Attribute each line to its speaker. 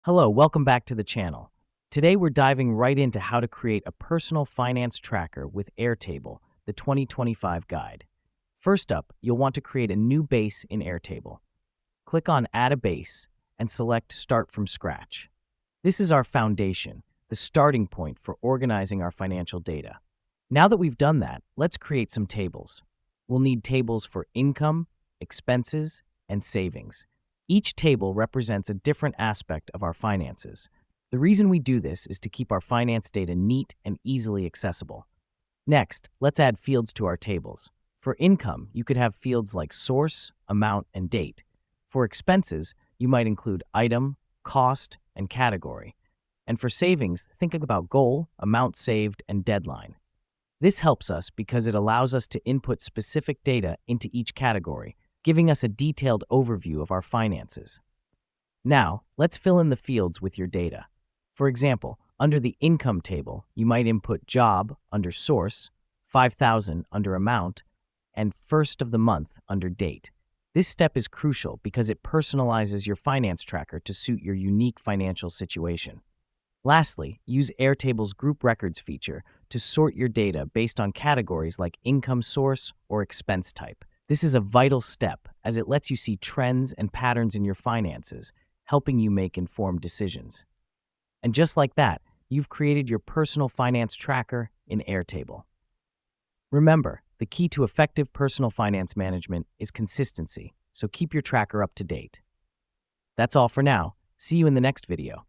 Speaker 1: Hello, welcome back to the channel. Today we're diving right into how to create a personal finance tracker with Airtable, the 2025 guide. First up, you'll want to create a new base in Airtable. Click on Add a Base and select Start from Scratch. This is our foundation, the starting point for organizing our financial data. Now that we've done that, let's create some tables. We'll need tables for income, expenses, and savings. Each table represents a different aspect of our finances. The reason we do this is to keep our finance data neat and easily accessible. Next, let's add fields to our tables. For income, you could have fields like source, amount, and date. For expenses, you might include item, cost, and category. And for savings, think about goal, amount saved, and deadline. This helps us because it allows us to input specific data into each category, giving us a detailed overview of our finances. Now, let's fill in the fields with your data. For example, under the income table, you might input job under source, 5,000 under amount, and first of the month under date. This step is crucial because it personalizes your finance tracker to suit your unique financial situation. Lastly, use Airtable's Group Records feature to sort your data based on categories like income source or expense type. This is a vital step as it lets you see trends and patterns in your finances, helping you make informed decisions. And just like that, you've created your personal finance tracker in Airtable. Remember, the key to effective personal finance management is consistency, so keep your tracker up to date. That's all for now. See you in the next video.